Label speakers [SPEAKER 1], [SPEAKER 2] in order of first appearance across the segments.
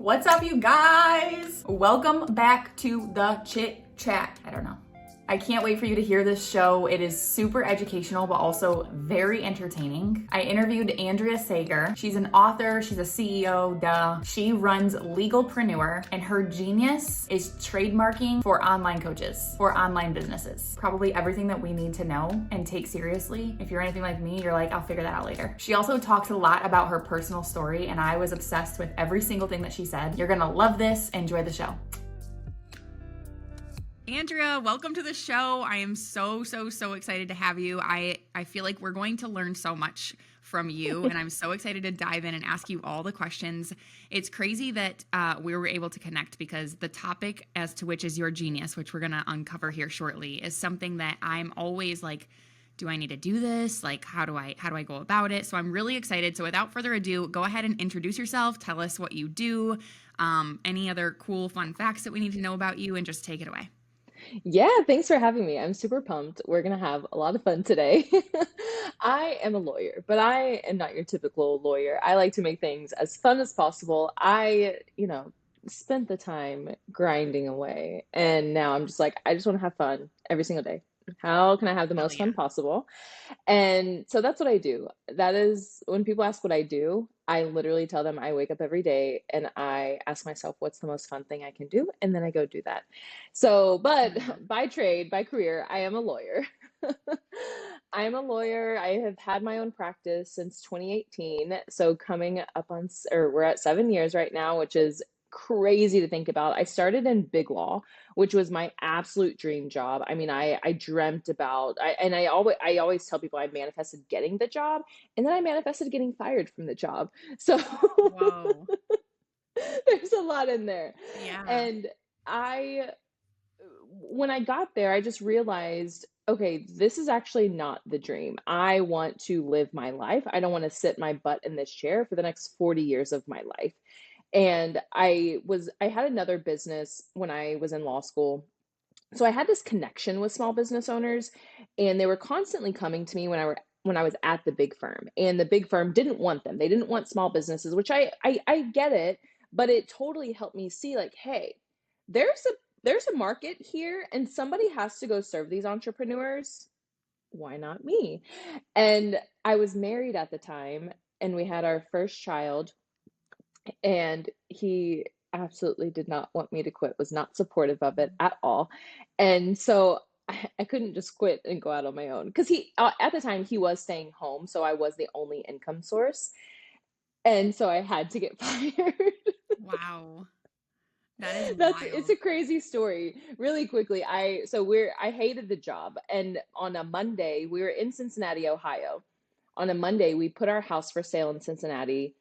[SPEAKER 1] What's up, you guys? Welcome back to the Chit Chat. I don't know. I can't wait for you to hear this show. It is super educational, but also very entertaining. I interviewed Andrea Sager. She's an author. She's a CEO, She runs Legalpreneur, and her genius is trademarking for online coaches, for online businesses. Probably everything that we need to know and take seriously. If you're anything like me, you're like, I'll figure that out later. She also talks a lot about her personal story, and I was obsessed with every single thing that she said. You're gonna love this. Enjoy the show. Andrea, welcome to the show. I am so excited to have you. I feel like we're going to learn so much from you, and I'm so excited to dive in and ask you all the questions. It's crazy that we were able to connect because the topic as to which is your genius, which we're going to uncover here shortly, is something that I'm always like, do I need to do this? Like, how do I go about it? So I'm really excited. So without further ado, go ahead and introduce yourself. Tell us what you do, any other cool, fun facts that we need to know about you, and just take it away.
[SPEAKER 2] Yeah, thanks for having me. I'm super pumped. We're going to have a lot of fun today. I am a lawyer, but I am not your typical lawyer. I like to make things as fun as possible. Spent the time grinding away, and now I'm just like, I just want to have fun every single day. How can I have the
[SPEAKER 1] Hell
[SPEAKER 2] most
[SPEAKER 1] yeah.
[SPEAKER 2] fun possible? And so that's what I do. That is when people ask what I do, I literally tell them I wake up every day and I ask myself, what's the most fun thing I can do? And then I go do that. So,
[SPEAKER 1] Oh my God.
[SPEAKER 2] but by trade, by career, I am a lawyer. I am a lawyer. I have had my own practice since 2018. So coming up on, or we're at 7 years right now, which is crazy to think about. I started in big law, which was my absolute dream job. I mean, I dreamt about, I always tell people I manifested getting the job, and then I manifested getting fired from the job. So
[SPEAKER 1] Whoa.
[SPEAKER 2] there's a lot in there.
[SPEAKER 1] Yeah.
[SPEAKER 2] And I when I got there, I just realized, okay, this is actually not the dream. I want to live my life. I don't want to sit my butt in this chair for the next 40 years of my life. And I had another business when I was in law school. So I had this connection with small business owners, and they were constantly coming to me when I was at the big firm, and the big firm didn't want them. They didn't want small businesses, which I get it, but it totally helped me see, like, hey, there's a there's a market here, and somebody has to go serve these entrepreneurs. Why not me? And I was married at the time, and we had our first child, and he absolutely did not want me to quit, was not supportive of it at all. And so I couldn't just quit and go out on my own because at the time, he was staying home. So I was the only income source. And so I had to get fired.
[SPEAKER 1] Wow. That is
[SPEAKER 2] It's
[SPEAKER 1] wild.
[SPEAKER 2] a crazy story. Really quickly, I hated the job. And on a Monday, we were in Cincinnati, Ohio. On a Monday, we put our house for sale in Cincinnati,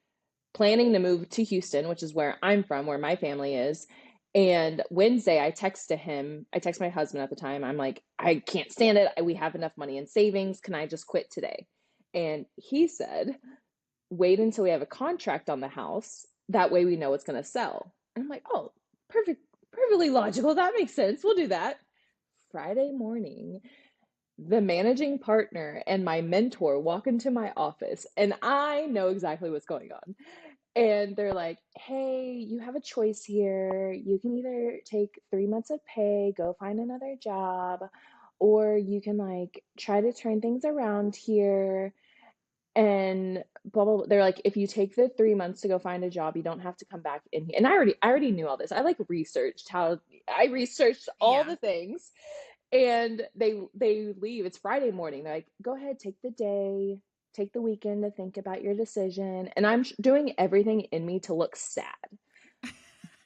[SPEAKER 2] planning to move to Houston, which is where I'm from, where my family is. And Wednesday, I text my husband at the time. I'm like, I can't stand it. We have enough money in savings. Can I just quit today? And he said, wait until we have a contract on the house. That way we know it's going to sell. And I'm like, oh, perfectly logical. That makes sense. We'll do that. Friday morning, the managing partner and my mentor walk into my office, and I know exactly what's going on. And they're like, hey, you have a choice here. You can either take 3 months of pay, go find another job, or you can like try to turn things around here and blah blah blah. They're like, if you take the 3 months to go find a job, you don't have to come back in here. And I already knew all this. I researched all
[SPEAKER 1] Yeah.
[SPEAKER 2] the things, and they leave. It's Friday morning. They're like, go ahead, take the day, take the weekend to think about your decision. And I'm doing everything in me to look sad.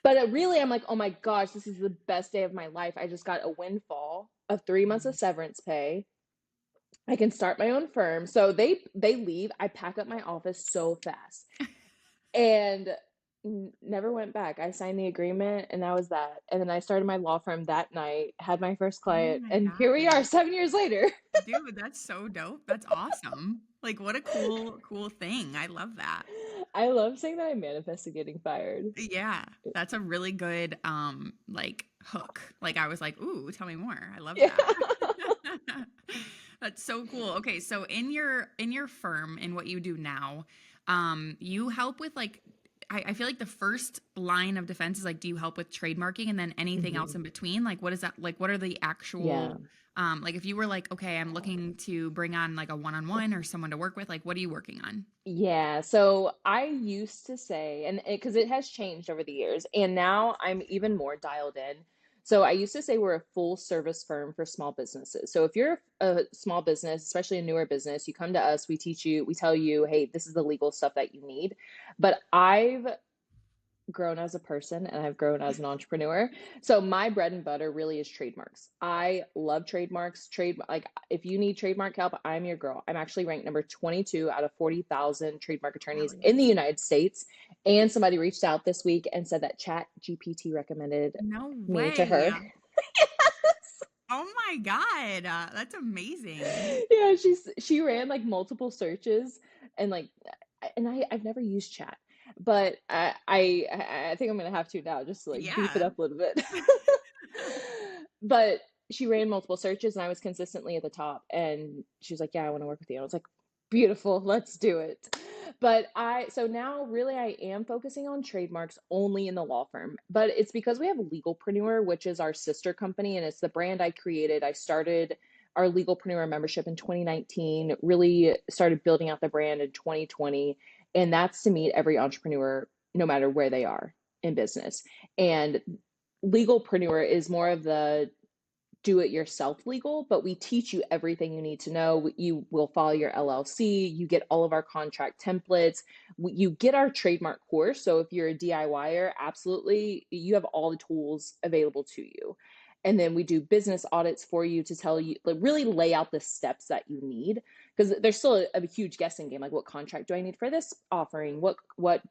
[SPEAKER 2] But really, I'm like, oh my gosh, this is the best day of my life. I just got a windfall of 3 months of severance pay. I can start my own firm. So they leave. I pack up my office so fast and never went back. I signed the agreement, and that was that. And then I started my law firm that night, had my first
[SPEAKER 1] Oh
[SPEAKER 2] client,
[SPEAKER 1] my
[SPEAKER 2] and here we are
[SPEAKER 1] God.
[SPEAKER 2] 7 years later.
[SPEAKER 1] Dude, that's so dope. That's awesome. Like, what a cool thing. I love that.
[SPEAKER 2] I love saying that I manifested getting fired.
[SPEAKER 1] Yeah, that's a really good like hook. Like I was like, "Ooh, tell me more." I love
[SPEAKER 2] Yeah.
[SPEAKER 1] that. That's so cool. Okay, so in your firm and what you do now, you help with like I feel like the first line of defense is like, do you help with trademarking? And then anything else
[SPEAKER 2] Mhm.
[SPEAKER 1] in between? Like, what is that? Like, what are the
[SPEAKER 2] Yeah.
[SPEAKER 1] actual, like if you were like, okay, I'm looking to bring on like a one-on-one or someone to work with, like, what are you working on?
[SPEAKER 2] Yeah, so I used to say, and because it has changed over the years, and now I'm even more dialed in. So I used to say we're a full service firm for small businesses. So if you're a small business, especially a newer business, you come to us, we teach you, we tell you, hey, this is the legal stuff that you need. But I've grown as a person and I've grown as an entrepreneur. So my bread and butter really is trademarks. I love trademarks. Like if you need trademark help, I'm your girl. I'm actually ranked number 22 out of 40,000 trademark
[SPEAKER 1] Hell
[SPEAKER 2] attorneys in the
[SPEAKER 1] yes.
[SPEAKER 2] United States. And somebody reached out this week and said that Chat GPT recommended
[SPEAKER 1] No
[SPEAKER 2] me to
[SPEAKER 1] way.
[SPEAKER 2] her.
[SPEAKER 1] Oh my God. That's amazing.
[SPEAKER 2] Yeah, she ran like multiple searches and like and I've never used chat, but I think I'm gonna have to now just to like beef it
[SPEAKER 1] Yeah.
[SPEAKER 2] up a little bit. But she ran multiple searches and I was consistently at the top and she was like, "Yeah, I want to work with you." And I was like, "Beautiful, let's do it." But so now really I am focusing on trademarks only in the law firm. But it's because we have Legalpreneur, which is our sister company and it's the brand I created. I started our Legalpreneur membership in 2019, really started building out the brand in 2020. And that's to meet every entrepreneur, no matter where they are in business. And Legalpreneur is more of the do it yourself legal, but we teach you everything you need to know. You will follow your LLC, you get all of our contract templates, you get our trademark course. So if you're a DIYer, absolutely, you have all the tools available to you. And then we do business audits for you to tell you, like, really lay out the steps that you need. Because there's still a huge guessing game. Like, what contract do I need for this offering? What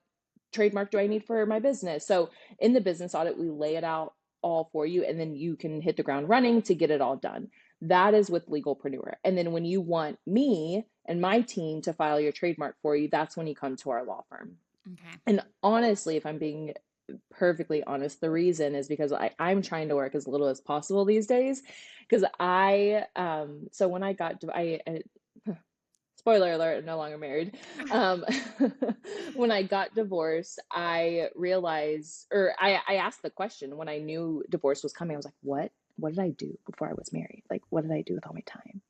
[SPEAKER 2] trademark do I need for my business? So in the business audit, we lay it out all for you, and then you can hit the ground running to get it all done. That is with Legalpreneur. And then when you want me and my team to file your trademark for you, that's when you come to our law firm.
[SPEAKER 1] Okay.
[SPEAKER 2] And honestly, if I'm being perfectly honest, the reason is because I'm trying to work as little as possible these days. Because so when I got, I spoiler alert, I'm no longer married. Um, when I got divorced, I realized, or I asked the question when I knew divorce was coming. I was like, what? What did I do before I was married? Like, what did I do with all my time?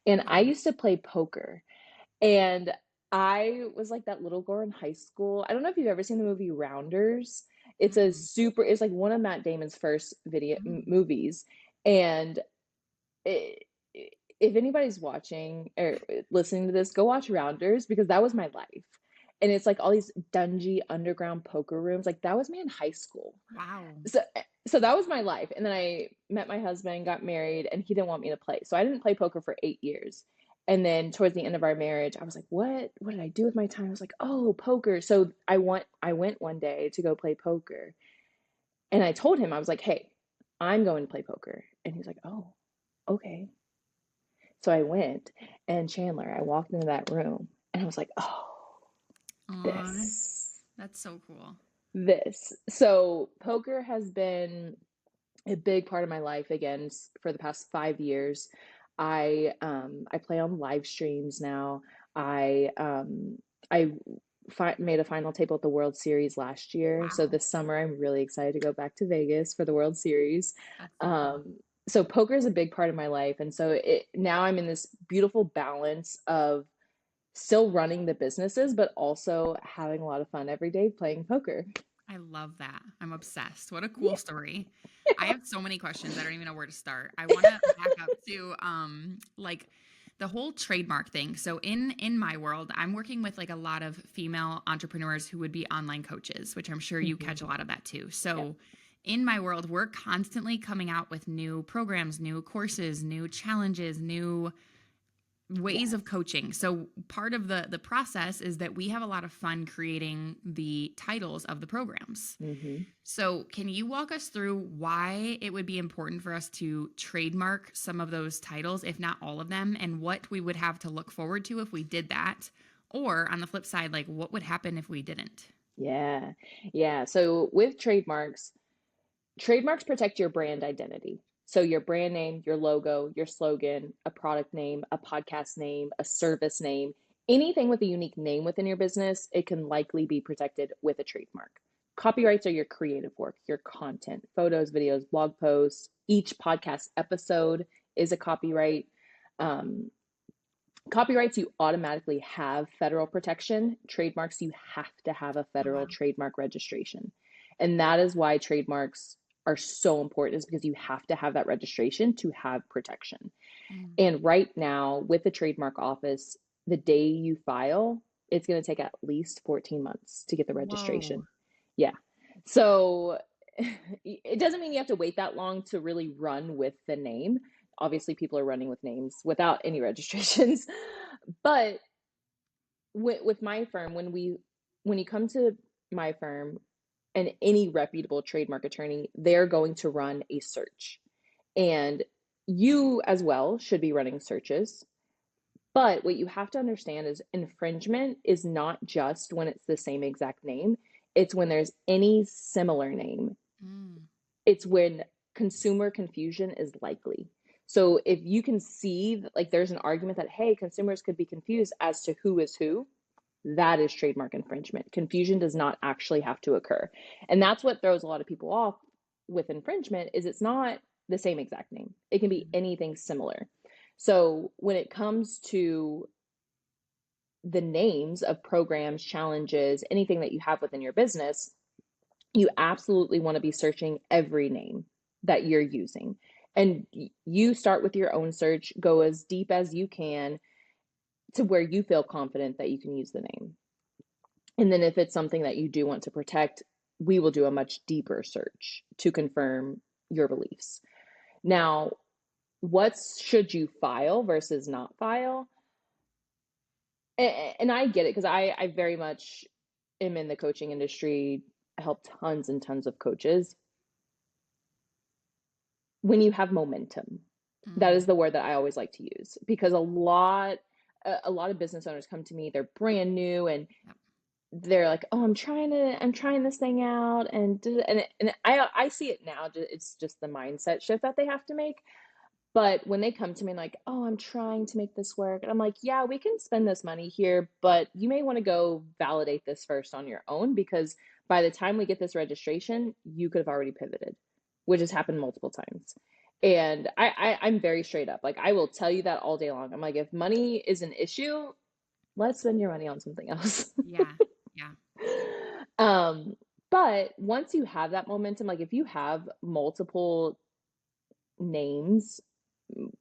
[SPEAKER 2] And I
[SPEAKER 1] Mhm.
[SPEAKER 2] used to play poker. And I was like that little girl in high school. I don't know if you've ever seen the movie Rounders.
[SPEAKER 1] Mm-mm.
[SPEAKER 2] It's like one of Matt Damon's first
[SPEAKER 1] Mm.
[SPEAKER 2] movies. And it, if anybody's watching or listening to this, go watch Rounders because that was my life. And it's like all these dungy underground poker rooms. Like that was me in high school.
[SPEAKER 1] Wow.
[SPEAKER 2] So so that was my life. And then I met my husband, got married, and he didn't want me to play. So I didn't play poker for 8 years. And then towards the end of our marriage, I was like, what did I do with my time? I was like, oh, poker. So I went one day to go play poker. And I told him, I was like, hey, I'm going to play poker. And he was like, oh, okay. So I went, and Chandler, I walked into that room and I was like, oh,
[SPEAKER 1] Aw,
[SPEAKER 2] this,
[SPEAKER 1] that's so cool.
[SPEAKER 2] this. So poker has been a big part of my life again for the past 5 years. I play on live streams now. I made a final table at the World Series last year. So
[SPEAKER 1] Wow.
[SPEAKER 2] this summer I'm really excited to go back to Vegas for the World Series.
[SPEAKER 1] That's so cool.
[SPEAKER 2] So poker is a big part of my life, and so now I'm in this beautiful balance of still running the businesses, but also having a lot of fun every day playing poker.
[SPEAKER 1] I love that. I'm obsessed. What a cool
[SPEAKER 2] Yeah.
[SPEAKER 1] story. I have so many questions. I don't even know where to start. I want to back up to like the whole trademark thing. So in my world, I'm working with like a lot of female entrepreneurs who would be online coaches, which I'm sure you catch a
[SPEAKER 2] Mhm.
[SPEAKER 1] lot of that too.
[SPEAKER 2] Yep.
[SPEAKER 1] So in my world, we're constantly coming out with new programs, new courses, new challenges, new ways of
[SPEAKER 2] Yes.
[SPEAKER 1] coaching. So part of the process is that we have a lot of fun creating the titles of the programs.
[SPEAKER 2] Hmm.
[SPEAKER 1] So, can you walk us through why it would be important for us to trademark some of those titles, if not all of them, and what we would have to look forward to if we did that? Or on the flip side, like what would happen if we didn't?
[SPEAKER 2] Yeah. Yeah. So with trademarks protect your brand identity. So your brand name, your logo, your slogan, a product name, a podcast name, a service name, Anything with a unique name within your business, it can likely be protected with a trademark. Copyrights are your creative work, your content, photos, videos, blog posts. Each podcast episode is a copyright. Um, Copyrights, you automatically have federal protection. Trademarks, you have to have a
[SPEAKER 1] Oh,
[SPEAKER 2] federal
[SPEAKER 1] wow.
[SPEAKER 2] trademark registration. And that is why trademarks are so important, is because you have to have that registration to have protection.
[SPEAKER 1] Mm.
[SPEAKER 2] And right now, with the trademark office, the day you file, it's going to take at least 14 months to get the
[SPEAKER 1] Whoa.
[SPEAKER 2] registration. Yeah. So it doesn't mean you have to wait that long to really run with the name. Obviously, people are running with names without any registrations. But with my firm, when you come to my firm and any reputable trademark attorney, they're going to run a search. And you as well should be running searches. But what you have to understand is infringement is not just when it's the same exact name, it's when there's any similar name.
[SPEAKER 1] Mm.
[SPEAKER 2] It's when consumer confusion is likely. So if you can see that, like, there's an argument that, hey, consumers could be confused as to who is who, that is trademark infringement. Confusion does not actually have to occur. And that's what throws a lot of people off with infringement, is it's not the same exact name. It can be
[SPEAKER 1] Mm.
[SPEAKER 2] anything similar. So when it comes to the names of programs, challenges, anything that you have within your business, you absolutely want to be searching every name that you're using. And you start with your own search, go as deep as you can to where you feel confident that you can use the name. And then if it's something that you do want to protect, we will do a much deeper search to confirm your beliefs. Now, what should you file versus not file? And I get it, because I very much am in the coaching industry. I help tons and tons of coaches. When you have momentum, that
[SPEAKER 1] Mm.
[SPEAKER 2] is the word that I always like to use, because a lot of business owners come to me, they're brand new, and
[SPEAKER 1] Yep.
[SPEAKER 2] they're like, oh, I'm trying this thing out, and I see it now. It's just the mindset shift that they have to make. But when they come to me like, oh, I'm trying to make this work, and I'm like, yeah, we can spend this money here, but you may want to go validate this first on your own, because by the time we get this registration, you could have already pivoted, which has happened multiple times. And I'm very straight up. Like, I will tell you that all day long. I'm like, if money is an issue, let's spend your money on something else.
[SPEAKER 1] Yeah. Yeah.
[SPEAKER 2] um, but once you have that momentum, like if you have multiple names,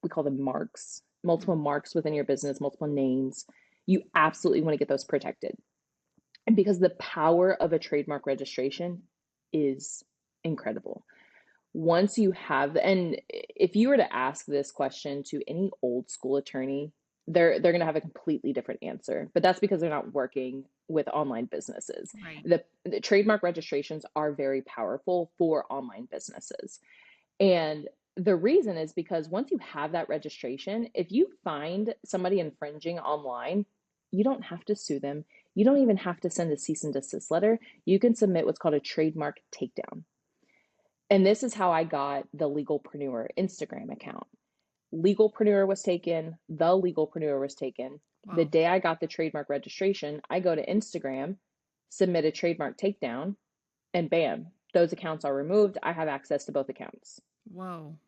[SPEAKER 2] we call them marks, multiple
[SPEAKER 1] Mm.
[SPEAKER 2] marks within your business, multiple names, you absolutely want to get those protected. And because the power of a trademark registration is incredible. Once you have, and if you were to ask this question to any old school attorney, they're going to have a completely different answer. But that's because they're not working with online businesses.
[SPEAKER 1] Right.
[SPEAKER 2] The trademark registrations are very powerful for online businesses. And the reason is because once you have that registration, if you find somebody infringing online, you don't have to sue them. You don't even have to send a cease and desist letter. You can submit what's called a trademark takedown. And this is how I got the Legalpreneur Instagram account. Legalpreneur was taken, the Legalpreneur was taken. The
[SPEAKER 1] Whoa.
[SPEAKER 2] day I got the trademark registration, I go to Instagram, submit a trademark takedown, and bam, those accounts are removed. I have access to both accounts.
[SPEAKER 1] Whoa.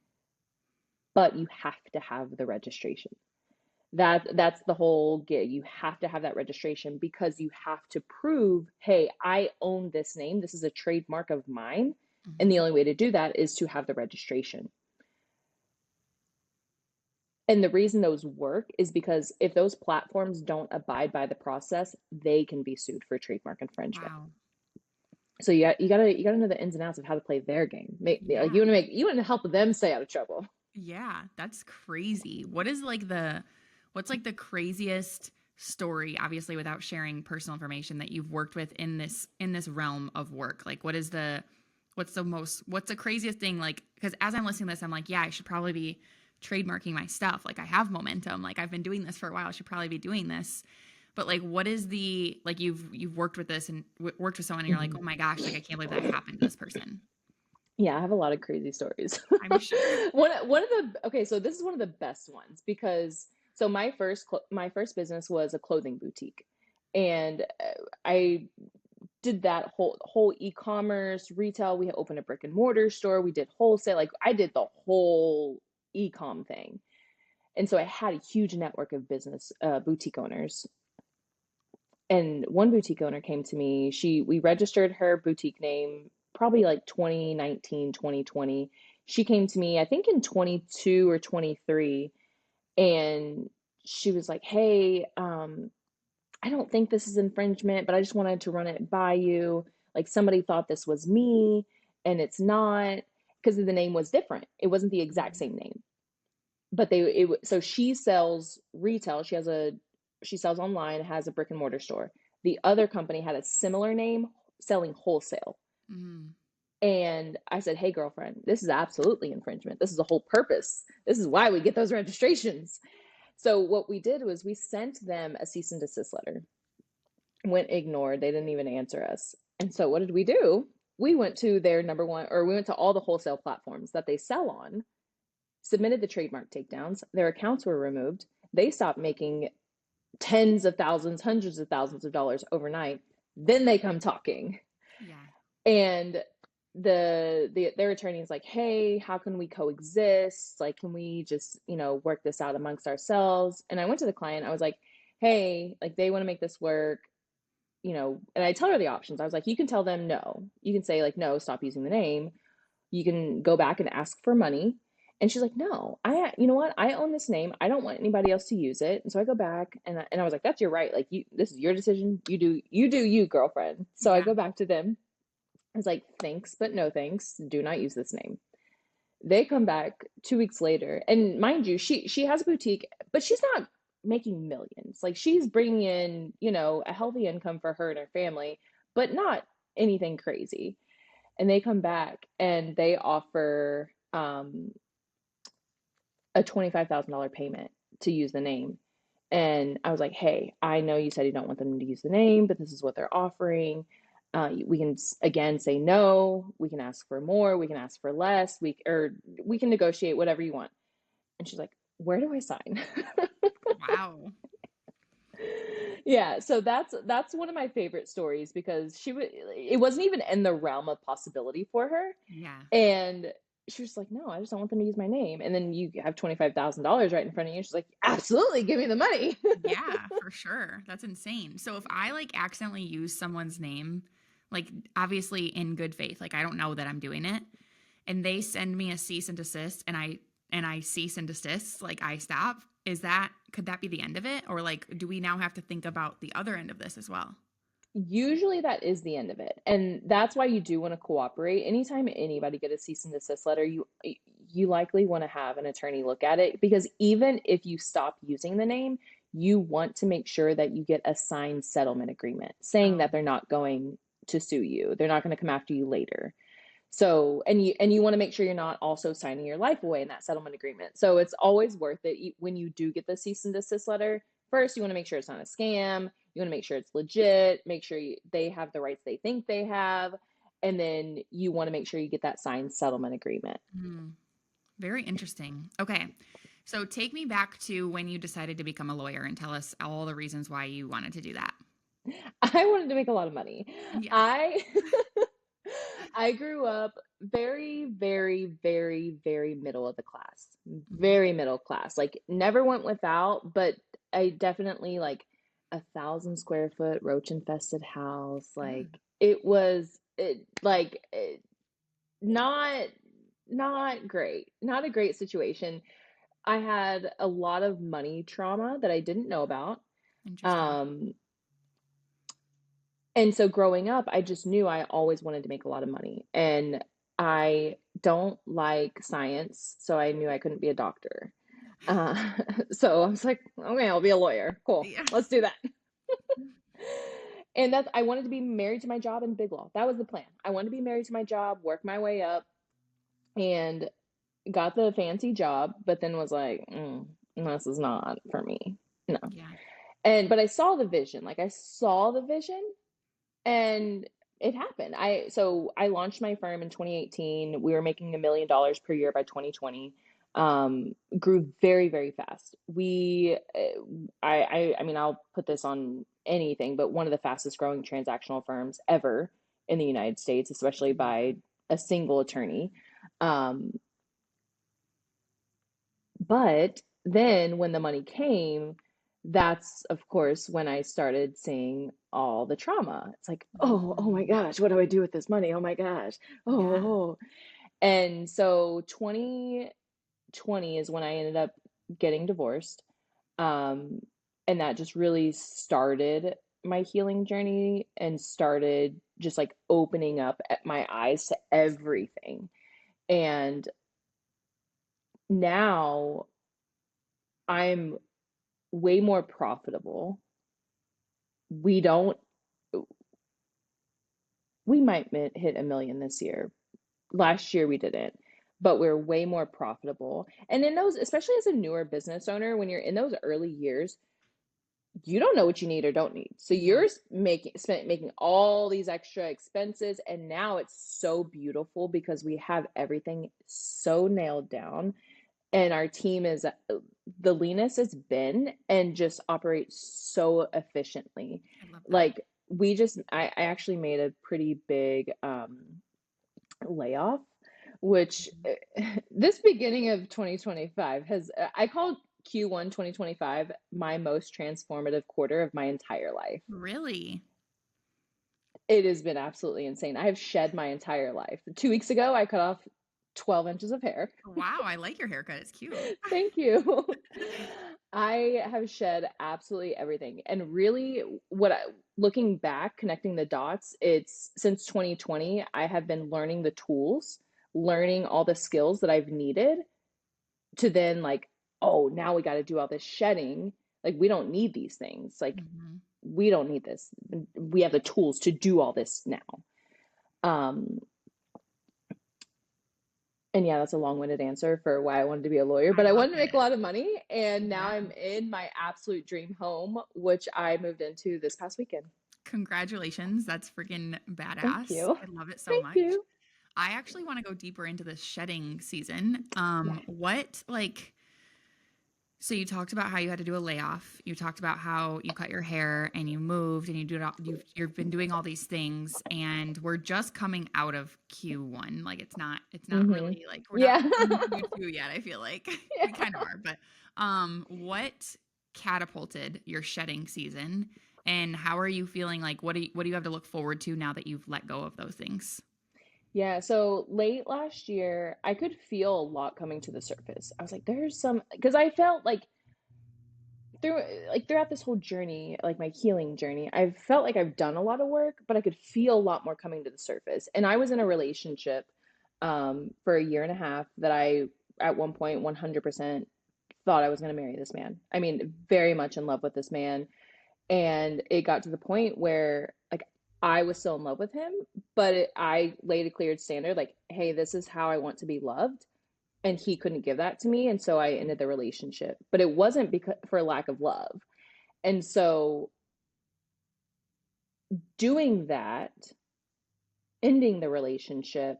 [SPEAKER 2] But you have to have the registration. That's the whole gig. You have to have that registration, because you have to prove, hey, I own this name. This is a trademark of mine. And the
[SPEAKER 1] Hmm.
[SPEAKER 2] only way to do that is to have the registration. And the reason those work is because if those platforms don't abide by the process, they can be sued for trademark infringement.
[SPEAKER 1] Wow.
[SPEAKER 2] So you gotta know the ins and outs of how to play their game. Like,
[SPEAKER 1] Yeah.
[SPEAKER 2] you want to help them stay out of trouble.
[SPEAKER 1] Yeah. That's crazy. What's like the craziest story, obviously without sharing personal information, that you've worked with in this realm of work? Like what's the craziest thing? Like, because as I'm listening to this, I'm like, yeah, I should probably be trademarking my stuff. Like I have momentum. Like I've been doing this for a while. I should probably be doing this. But like, what is the, like, you've worked with this and worked with someone and you're like, oh
[SPEAKER 2] Mhm.
[SPEAKER 1] my gosh, like I can't believe that happened to this person.
[SPEAKER 2] Yeah, I have a lot of crazy stories.
[SPEAKER 1] I'm sure.
[SPEAKER 2] One of the Okay, so this is one of the best ones, because So my first business was a clothing boutique, and I did that whole e-commerce retail. We opened a brick and mortar store. We did wholesale. Like I did the whole e-com thing. And so I had a huge network of business boutique owners. And one boutique owner came to me. We registered her boutique name probably like 2019, 2020. She came to me, I think in 22 or 23, and she was like, "Hey, I don't think this is infringement, but I just wanted to run it by you. Like somebody thought this was me and it's not because the name was different. It wasn't the exact same name. But so she sells retail. She sells online, has a brick and mortar store. The other company had a similar name selling wholesale.
[SPEAKER 1] Mm-hmm.
[SPEAKER 2] And I said, "Hey girlfriend, this is absolutely infringement. This is the whole purpose. This is why we get those registrations." So what we did was we sent them a cease and desist letter. Went ignored. They didn't even answer us. And so what did we do? We went to their we went to all the wholesale platforms that they sell on, submitted the trademark takedowns. Their accounts were removed. They stopped making tens of thousands, hundreds of thousands of dollars overnight. Then they come talking.
[SPEAKER 1] Yeah.
[SPEAKER 2] And their attorney is like, "Hey, how can we coexist? Like, can we just, work this out amongst ourselves?" And I went to the client. I was like, "Hey, like they want to make this work. And I tell her the options. I was like, you can tell them no. You can say like, no, stop using the name. You can go back and ask for money." And she's like, "No, you know what? I own this name. I don't want anybody else to use it." And so I go back and I was like, "That's your right. Like this is your decision. You do you, girlfriend." So I
[SPEAKER 1] Yeah.
[SPEAKER 2] go back to them. I was like, "Thanks, but no thanks. Do not use this name." They come back 2 weeks later, and mind you, she has a boutique, but she's not making millions. Like she's bringing in, a healthy income for her and her family, but not anything crazy. And they come back and they offer a $25,000 payment to use the name. And I was like, "Hey, I know you said you don't want them to use the name, but this is what they're offering. We can again say no. We can ask for more. We can ask for less. We can negotiate whatever you want." And she's like, "Where do I sign?"
[SPEAKER 1] Wow.
[SPEAKER 2] Yeah, so that's one of my favorite stories because it wasn't even in the realm of possibility for her.
[SPEAKER 1] Yeah.
[SPEAKER 2] And she was like, "No, I just don't want them to use my name." And then you have $25,000 right in front of you. She's like, "Absolutely, give me the money."
[SPEAKER 1] Yeah, for sure. That's insane. So if I like accidentally use someone's name, like obviously in good faith, like I don't know that I'm doing it, and they send me a cease and desist and I cease and desist, like I stop, could that be the end of it? Or like do we now have to think about the other end of this as well?
[SPEAKER 2] Usually that is the end of it. And that's why you do want to cooperate. Anytime anybody get a cease and desist letter, you likely want to have an attorney look at it because even if you stop using the name, you want to make sure that you get a signed settlement agreement saying
[SPEAKER 1] Oh,
[SPEAKER 2] that they're not going to sue you. They're not going to come after you later. So, and you want to make sure you're not also signing your life away in that settlement agreement. So it's always worth it when you do get the cease and desist letter. First, you want to make sure it's not a scam. You want to make sure it's legit, make sure they have the rights they think they have, and then you want to make sure you get that signed settlement agreement.
[SPEAKER 1] very interesting. Okay. So take me back to when you decided to become a lawyer and tell us all the reasons why you wanted to do that.
[SPEAKER 2] I wanted to make a lot of money.
[SPEAKER 1] Yeah.
[SPEAKER 2] I I grew up very, very, very, very middle of the class.
[SPEAKER 1] Mhm.
[SPEAKER 2] Very middle class. Like never went without, but I definitely like 1,000 square foot roach infested house. Like
[SPEAKER 1] Mm.
[SPEAKER 2] it was not not great. Not a great situation. I had a lot of money trauma that I didn't know about.
[SPEAKER 1] Interesting.
[SPEAKER 2] Um, and so growing up, I just knew I always wanted to make a lot of money. And I don't like science, so I knew I couldn't be a doctor. Uh, so I was like, "Okay, I'll be a lawyer. Cool.
[SPEAKER 1] Yeah.
[SPEAKER 2] Let's do that." And I wanted to be married to my job in Big Law. That was the plan. I wanted to be married to my job, work my way up, and got the fancy job, but then was like, this is not for me. No.
[SPEAKER 1] Yeah.
[SPEAKER 2] But I saw the vision. Like I saw the vision and it happened. I launched my firm in 2018. We were making $1 million per year by 2020. grew very, very fast. I mean, I'll put this on anything, but one of the fastest growing transactional firms ever in the United States, especially by a single attorney. Um, but then when the money came, that's of course when I started seeing all the trauma. It's like, oh my
[SPEAKER 1] Mm.
[SPEAKER 2] gosh, what do I do with this money? Oh my gosh.
[SPEAKER 1] Yeah.
[SPEAKER 2] Oh. And so 2020 is when I ended up getting divorced. Um, and that just really started my healing journey and started just like opening up my eyes to everything. And now I'm way more profitable. We don't, we might hit a million this year. Last year we didn't, but we're way more profitable. And in those, especially as a newer business owner, when you're in those early years, you don't know what you need or don't need. So
[SPEAKER 1] Yeah.
[SPEAKER 2] you're making all these extra expenses, and now it's so beautiful because we have everything so nailed down, and our team is the leanest it's been and just operates so efficiently.
[SPEAKER 1] I love that.
[SPEAKER 2] Like I actually made a pretty big layoff, which
[SPEAKER 1] Mhm.
[SPEAKER 2] this beginning of 2025 has, I call Q1 2025 my most transformative quarter of my entire life.
[SPEAKER 1] Really?
[SPEAKER 2] It has been absolutely insane. I have shed my entire life. 2 weeks ago, I cut off 12 inches of hair.
[SPEAKER 1] Wow, I like your haircut. It's cute.
[SPEAKER 2] Thank you. I have shed absolutely everything. And really, looking back, connecting the dots, it's since 2020, I have been learning the tools, learning all the skills that I've needed to then, like, oh, now we got to do all this shedding. Like, we don't need these things. Like,
[SPEAKER 1] Hmm.
[SPEAKER 2] we don't need this. We have the tools to do all this now. Um, And yeah, that's a long-winded answer for why I wanted to be a lawyer,
[SPEAKER 1] I
[SPEAKER 2] but I
[SPEAKER 1] love
[SPEAKER 2] wanted to make a
[SPEAKER 1] it.
[SPEAKER 2] lot of money, and now
[SPEAKER 1] Yeah.
[SPEAKER 2] I'm in my absolute dream home, which I moved into this past weekend.
[SPEAKER 1] Congratulations. That's freaking
[SPEAKER 2] Thank
[SPEAKER 1] badass.
[SPEAKER 2] you.
[SPEAKER 1] I love it so
[SPEAKER 2] Thank
[SPEAKER 1] much.
[SPEAKER 2] you.
[SPEAKER 1] I actually want to go deeper into this shedding season.
[SPEAKER 2] Yeah.
[SPEAKER 1] What like so you talked about how you had to do a layoff. You talked about how you cut your hair and you moved and you do it all, you've been doing all these things and we're just coming out of Q1. Like it's not
[SPEAKER 2] Mm-hmm.
[SPEAKER 1] really like we're not
[SPEAKER 2] Yeah.
[SPEAKER 1] in Q2 yet, I feel like. We
[SPEAKER 2] Yeah.
[SPEAKER 1] kind of are, but what catapulted your shedding season and how are you feeling like what do you have to look forward to now that you've let go of those things?
[SPEAKER 2] Yeah. So late last year, I could feel a lot coming to the surface. I was like, there's some, because I felt like throughout this whole journey, like my healing journey, I've felt like I've done a lot of work, but I could feel a lot more coming to the surface. And I was in a relationship for a year and a half that I, at one point, 100% thought I was going to marry this man. I mean, very much in love with this man. And it got to the point where, like, I was still in love with him, but I laid a clear standard, like, hey, this is how I want to be loved, and he couldn't give that to me, and so I ended the relationship. But it wasn't because for lack of love. And so doing that, ending the relationship,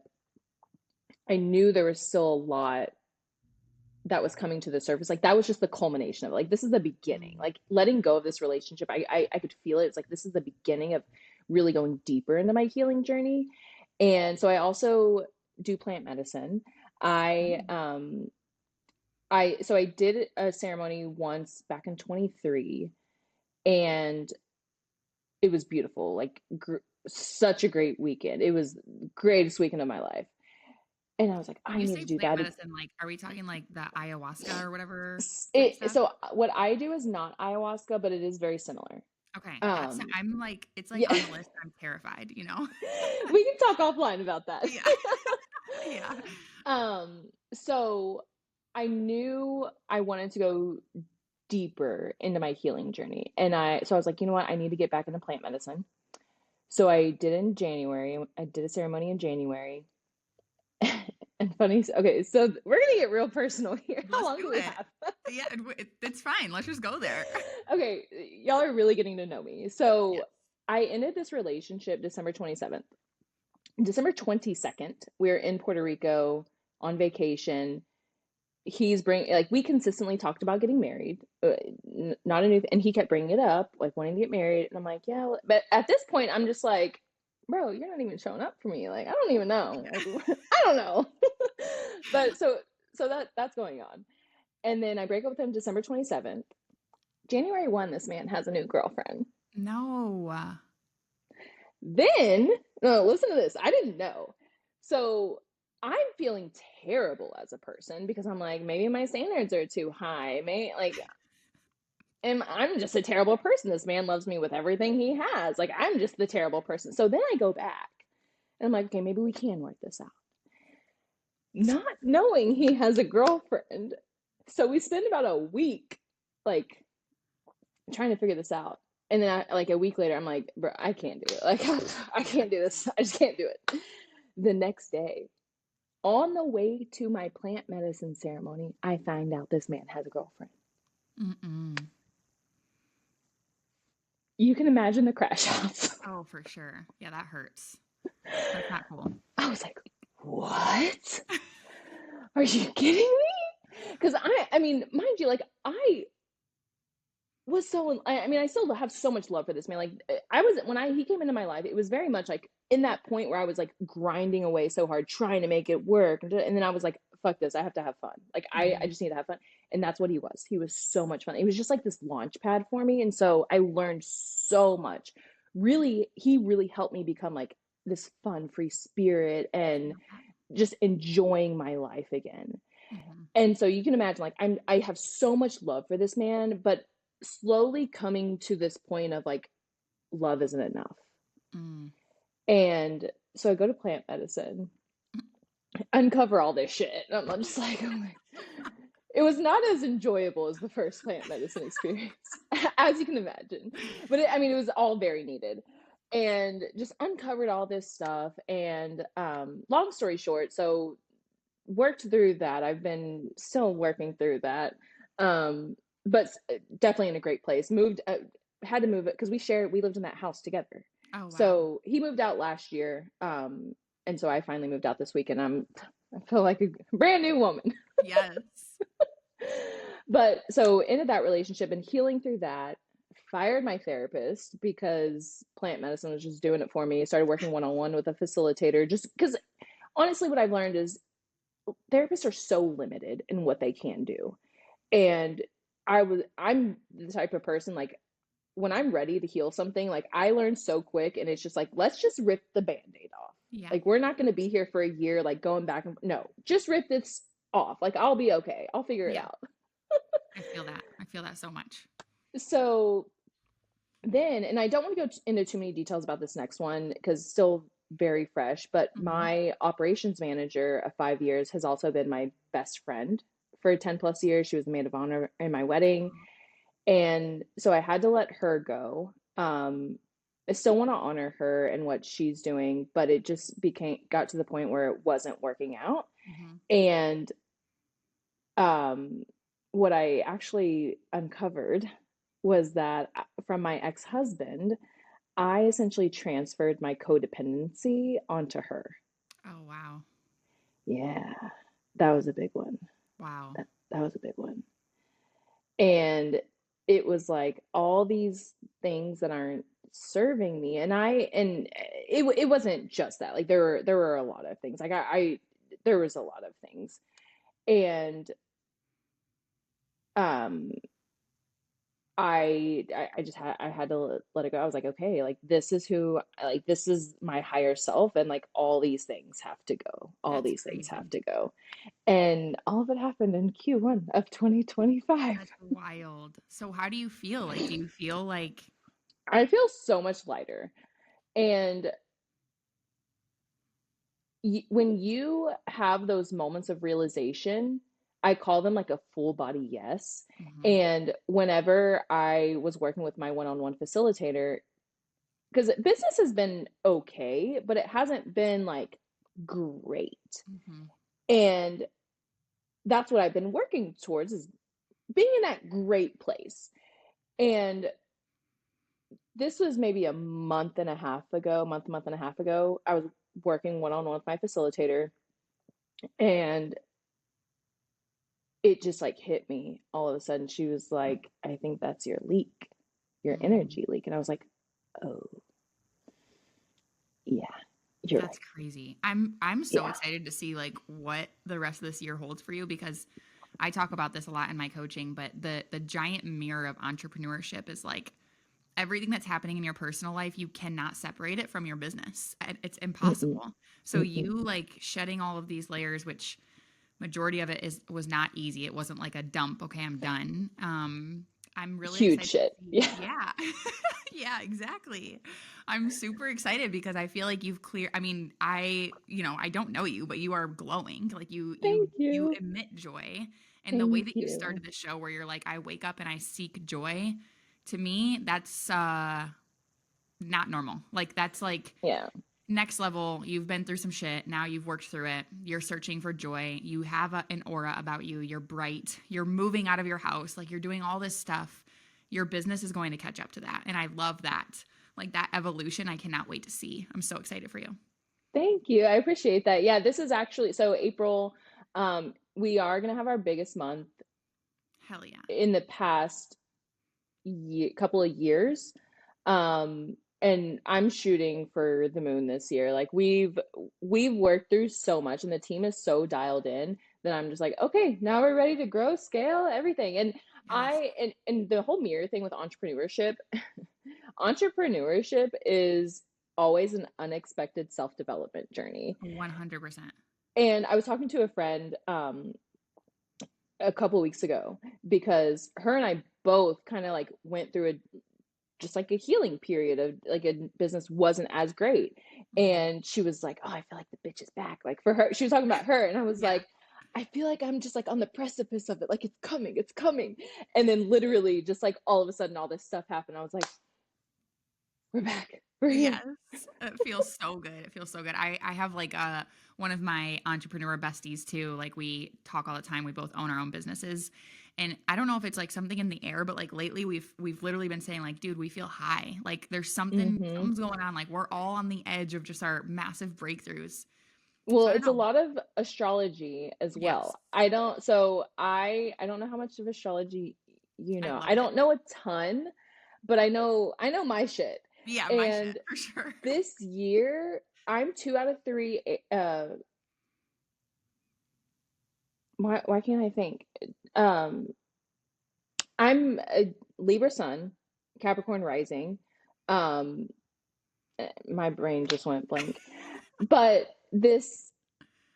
[SPEAKER 2] I knew there was still a lot that was coming to the surface. Like, that was just the culmination of it. Like, this is the beginning.
[SPEAKER 1] Mm.
[SPEAKER 2] Like, letting go of this relationship, I could feel it. It's like this is the beginning of really going deeper into my healing journey. And so I also do plant medicine. I
[SPEAKER 1] Mm.
[SPEAKER 2] I did a ceremony once back in 23, and it was beautiful. Like, such a great weekend. It was the greatest weekend of my life. And I was like,
[SPEAKER 1] When
[SPEAKER 2] I
[SPEAKER 1] you
[SPEAKER 2] need
[SPEAKER 1] say
[SPEAKER 2] to do
[SPEAKER 1] plant
[SPEAKER 2] that.
[SPEAKER 1] medicine, like, are we talking like the ayahuasca or whatever type
[SPEAKER 2] It
[SPEAKER 1] stuff?
[SPEAKER 2] so what I do is not ayahuasca, but it is very similar.
[SPEAKER 1] Okay, that's
[SPEAKER 2] Um,
[SPEAKER 1] I'm like it's like
[SPEAKER 2] yeah,
[SPEAKER 1] on the list. I'm terrified, you know?
[SPEAKER 2] we can talk offline about that.
[SPEAKER 1] Yeah. Yeah.
[SPEAKER 2] So I knew I wanted to go deeper into my healing journey, and I was like, you know what, I need to get back into plant medicine. So I did in January. I did a ceremony in January. And funny, okay, so we're gonna get real personal here. How
[SPEAKER 1] Let's
[SPEAKER 2] long
[SPEAKER 1] do
[SPEAKER 2] do we
[SPEAKER 1] it.
[SPEAKER 2] have?
[SPEAKER 1] Yeah, it's fine. Let's just go there.
[SPEAKER 2] Okay, y'all are really getting to know me.
[SPEAKER 1] Yes.
[SPEAKER 2] So I ended this relationship December 27th. December 22nd, we were in Puerto Rico on vacation. he's bringing, like, we consistently talked about getting married, not a new and he kept bringing it up, like wanting to get married, and I'm like, yeah, but at this point I'm just like, bro, you're not even showing up for me, like I don't even know, like I don't know. But so that's going on, and then I break up with him December 27th. January 1, this man has a new girlfriend.
[SPEAKER 1] No.
[SPEAKER 2] Then, no, listen to this. I didn't know. So I'm feeling terrible as a person because I'm like, maybe my standards are too high. Maybe like, and I'm just a terrible person. This man loves me with everything he has. Like, I'm just the terrible person. So then I go back and I'm like, okay, maybe we can work this out. Not knowing he has a girlfriend. So we spend about a week, like, trying to figure this out. And then like a week later, I'm like, bro, I can't do it. Like, I can't do this. I just can't do it. The next day, on the way to my plant medicine ceremony, I find out this man has a girlfriend.
[SPEAKER 1] Mm-mm.
[SPEAKER 2] You can imagine the crash house.
[SPEAKER 1] Oh, for sure. Yeah, that hurts. That's not cool.
[SPEAKER 2] I was like, what? Are you kidding me? Because I mean, mind you, like I was so, I mean, I still have so much love for this man. Like I was, when he came into my life, it was very much like in that point where I was like grinding away so hard, trying to make it work. And then I was like, fuck this, I have to have fun. Like I just need to have fun. And that's what he was. He was so much fun. It was just like this launch pad for me. And so I learned so much. Really, he really helped me become like this fun, free spirit and just enjoying my life again.
[SPEAKER 1] Mm-hmm.
[SPEAKER 2] And so you can imagine, like, I have so much love for this man, but slowly coming to this point of like, love isn't enough.
[SPEAKER 1] Mm.
[SPEAKER 2] And so I go to plant medicine, uncover all this shit. And I'm just like, oh my. It was not as enjoyable as the first plant medicine experience, as you can imagine. But I mean, it was all very needed. And just uncovered all this stuff. And long story short, so worked through that. I've been still working through that, but definitely in a great place. Moved, had to move it because we lived in that house together.
[SPEAKER 1] Oh, wow.
[SPEAKER 2] So he moved out last year, and so I finally moved out this week, and I feel like a brand new woman.
[SPEAKER 1] Yes.
[SPEAKER 2] But so into that relationship and healing through that. Fired my therapist because plant medicine was just doing it for me. Started working one-on-one with a facilitator just because honestly what I've learned is therapists are so limited in what they can do. And I'm the type of person, like when I'm ready to heal something, like I learn so quick and it's just like, let's just rip the band-aid off.
[SPEAKER 1] Yeah.
[SPEAKER 2] Like we're not going to be here for a year, like going back and no, just rip this off. Like I'll be okay. I'll figure it out.
[SPEAKER 1] I feel that. I feel that so much.
[SPEAKER 2] So then, and I don't want to go into too many details about this next one because it's still very fresh, but my operations manager of 5 years has also been my best friend for 10 plus years. She was the maid of honor in my wedding. And so I had to let her go. I still want to honor her and what she's doing, but it just got to the point where it wasn't working out. And what I actually uncovered was that from my ex-husband, I essentially transferred my codependency onto her.
[SPEAKER 1] Oh, wow.
[SPEAKER 2] Yeah, that was a big one.
[SPEAKER 1] Wow.
[SPEAKER 2] That was a big one. And it was like all these things that aren't serving me. And it wasn't just that. Like there were a lot of things. Like there was a lot of things. And I had to let it go. I was like, okay, like this is my higher self, and like all these things have to go. All
[SPEAKER 1] That's
[SPEAKER 2] these things
[SPEAKER 1] crazy.
[SPEAKER 2] have to go. And all of it happened in Q1 of 2025.
[SPEAKER 1] That's wild. So how do you feel? Like, do you feel like
[SPEAKER 2] I feel so much lighter. And when you have those moments of realization, I call them like a full body yes. And whenever I was working with my one-on-one facilitator, because business has been okay, but it hasn't been like great. And that's what I've been working towards is being in that great place. And this was maybe a month and a half ago, I was working one-on-one with my facilitator, and it just like hit me all of a sudden. She was like, I think that's your leak, your
[SPEAKER 1] Mm.
[SPEAKER 2] energy leak. And I was like, oh, yeah, you're
[SPEAKER 1] That's
[SPEAKER 2] right.
[SPEAKER 1] crazy. I'm so
[SPEAKER 2] Yeah.
[SPEAKER 1] excited to see like what the rest of this year holds for you because I talk about this a lot in my coaching, but the giant mirror of entrepreneurship is like everything that's happening in your personal life, you cannot separate it from your business. It's
[SPEAKER 2] Mm-mm,
[SPEAKER 1] impossible. So
[SPEAKER 2] mm-mm.
[SPEAKER 1] you like shedding all of these layers, which majority of it is was not easy. It wasn't like a dump, okay, I'm done. I'm really
[SPEAKER 2] Huge
[SPEAKER 1] excited to
[SPEAKER 2] shit.
[SPEAKER 1] see.
[SPEAKER 2] Yeah.
[SPEAKER 1] Yeah. Yeah, exactly. I'm super excited because I feel like you've clear I mean, I don't know you, but you are glowing. Like
[SPEAKER 2] Thank
[SPEAKER 1] you
[SPEAKER 2] you.
[SPEAKER 1] emit joy. And the way
[SPEAKER 2] Thank
[SPEAKER 1] that you
[SPEAKER 2] you.
[SPEAKER 1] started the show where you're like, I wake up and I seek joy, to me, that's not normal. Like that's like
[SPEAKER 2] Yeah.
[SPEAKER 1] next level. You've been through some shit. Now you've worked through it. You're searching for joy. You have an aura about you. You're bright. You're moving out of your house. Like you're doing all this stuff. Your business is going to catch up to that. And I love that. Like that evolution, I cannot wait to see. I'm so excited for you.
[SPEAKER 2] Thank you. I appreciate that. Yeah, this is actually so April, we are gonna have our biggest month
[SPEAKER 1] Hell yeah.
[SPEAKER 2] in the past couple of years. And I'm shooting for the moon this year. Like we've worked through so much and the team is so dialed in that I'm just like, okay, now we're ready to grow, scale, everything. And
[SPEAKER 1] Yes.
[SPEAKER 2] and the whole mirror thing with entrepreneurship, entrepreneurship is always an unexpected self-development journey.
[SPEAKER 1] 100%.
[SPEAKER 2] And I was talking to a friend a couple weeks ago because her and I both kind of like went through a just like a healing period of like a business wasn't as great.
[SPEAKER 1] Mm.
[SPEAKER 2] And she was like, oh, I feel like the bitch is back. Like for her, she was talking about her. And I was
[SPEAKER 1] Yeah.
[SPEAKER 2] like, I feel like I'm just like on the precipice of it. Like it's coming, it's coming. And then literally just like all of a sudden all this stuff happened. I was like, we're back. We're here.
[SPEAKER 1] Yes. It feels so good. It feels so good. I have like one of my entrepreneur besties too. Like we talk all the time. We both own our own businesses. And I don't know if it's like something in the air, but like lately we've literally been saying like, dude, we feel high. Like there's
[SPEAKER 2] Hmm.
[SPEAKER 1] something's going on. Like we're all on the edge of just our massive breakthroughs.
[SPEAKER 2] Well,
[SPEAKER 1] So I don't
[SPEAKER 2] it's a
[SPEAKER 1] know.
[SPEAKER 2] lot of astrology as
[SPEAKER 1] Yes.
[SPEAKER 2] well. I don't know how much of astrology you
[SPEAKER 1] I
[SPEAKER 2] know.
[SPEAKER 1] love
[SPEAKER 2] I
[SPEAKER 1] it.
[SPEAKER 2] don't know a ton, but I know my shit.
[SPEAKER 1] Yeah, my shit
[SPEAKER 2] And
[SPEAKER 1] for sure.
[SPEAKER 2] this year, I'm 2 out of 3. Why can't I think? Um, I'm a Libra sun, Capricorn rising. Um, my brain just went blank. But this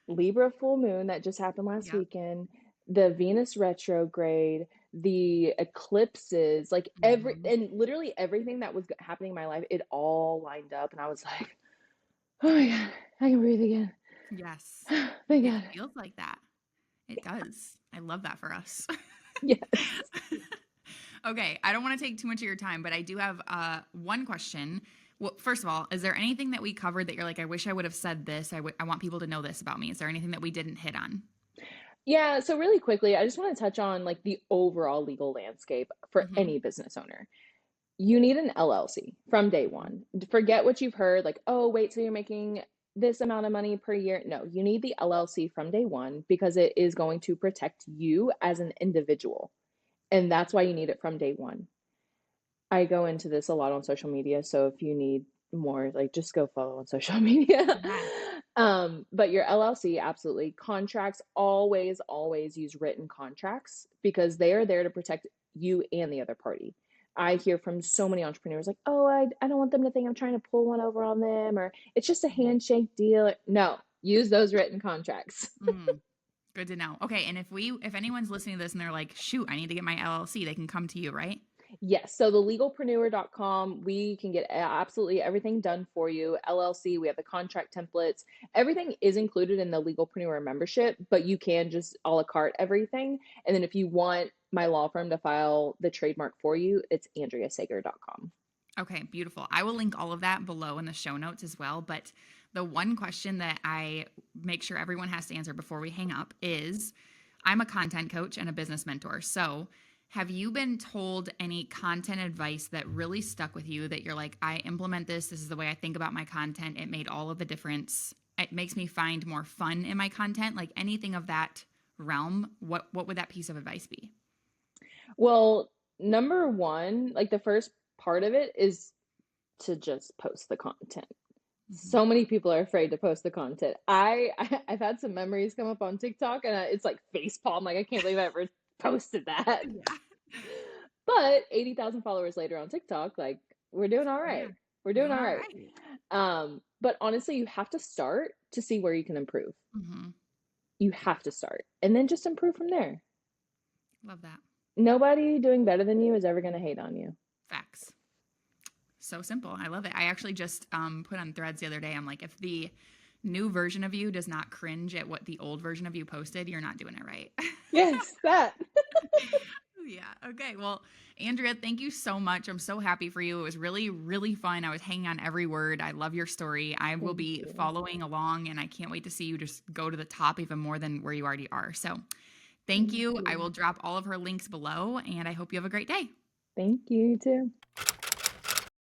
[SPEAKER 2] Libra full moon that just happened last
[SPEAKER 1] Yep.
[SPEAKER 2] weekend, the Venus retrograde, the eclipses, like
[SPEAKER 1] Hmm.
[SPEAKER 2] and literally everything that was happening in my life, it all lined up, and I was like, oh my God, I can breathe again.
[SPEAKER 1] Yes.
[SPEAKER 2] Thank
[SPEAKER 1] It
[SPEAKER 2] God.
[SPEAKER 1] feels like that. It does. I love that for us.
[SPEAKER 2] Yes.
[SPEAKER 1] Okay, I don't want to take too much of your time, but I do have one question. Well, first of all, is there anything that we covered that you're like, I wish I would have said this? I want people to know this about me. Is there anything that we didn't hit on?
[SPEAKER 2] Yeah, so really quickly, I just want to touch on like the overall legal landscape for
[SPEAKER 1] Hmm.
[SPEAKER 2] any business owner. You need an LLC from day one. Forget what you've heard, like, oh, wait till you're making this amount of money per year. No, you need the LLC from day one because it is going to protect you as an individual. And that's why you need it from day one. I go into this a lot on social media, so if you need more, like just go follow on social media.
[SPEAKER 1] Yes.
[SPEAKER 2] But your LLC, absolutely. Contracts, always use written contracts because they are there to protect you and the other party. I hear from so many entrepreneurs like, oh, I don't want them to think I'm trying to pull one over on them or it's just a handshake deal. No, use those written contracts.
[SPEAKER 1] Mm, good to know. Okay, and if anyone's listening to this and they're like, shoot, I need to get my LLC, they can come to you, right?
[SPEAKER 2] Yes, so the legalpreneur.com, we can get absolutely everything done for you. LLC, we have the contract templates. Everything is included in the legalpreneur membership, but you can just a la carte everything. And then if you want my law firm to file the trademark for you, it's andreasager.com.
[SPEAKER 1] Okay, beautiful. I will link all of that below in the show notes as well. But the one question that I make sure everyone has to answer before we hang up is I'm a content coach and a business mentor. So, have you been told any content advice that really stuck with you that you're like, I implement this? This is the way I think about my content. It made all of the difference. It makes me find more fun in my content. Like anything of that realm, what would that piece of advice be?
[SPEAKER 2] Well, number one, like the first part of it is to just post the content.
[SPEAKER 1] Mhm.
[SPEAKER 2] So many people are afraid to post the content. I've had some memories come up on TikTok, and it's like face palm, like I can't believe I ever posted that.
[SPEAKER 1] Yeah.
[SPEAKER 2] But 80,000 followers later on TikTok, like we're doing all
[SPEAKER 1] Yeah.
[SPEAKER 2] right. We're doing
[SPEAKER 1] Doing
[SPEAKER 2] all
[SPEAKER 1] all
[SPEAKER 2] right.
[SPEAKER 1] right.
[SPEAKER 2] But honestly, you have to start to see where you can improve.
[SPEAKER 1] Hmm.
[SPEAKER 2] You have to start and then just improve from there.
[SPEAKER 1] Love that.
[SPEAKER 2] Nobody doing better than you is ever going to hate on you.
[SPEAKER 1] Facts. So simple. I love it. I actually just put on Threads the other day. I'm like, if the new version of you does not cringe at what the old version of you posted, you're not doing it right.
[SPEAKER 2] Yes, that.
[SPEAKER 1] Yeah. Okay. Well, Andrea, thank you so much. I'm so happy for you. It was really, really fun. I was hanging on every word. I love your story. I will
[SPEAKER 2] Thank
[SPEAKER 1] be
[SPEAKER 2] you.
[SPEAKER 1] following along, and I can't wait to see you just go to the top even more than where you already are. So thank
[SPEAKER 2] Thank
[SPEAKER 1] you. I
[SPEAKER 2] you.
[SPEAKER 1] will drop all of her links below, and I hope you have a great day.
[SPEAKER 2] Thank you too.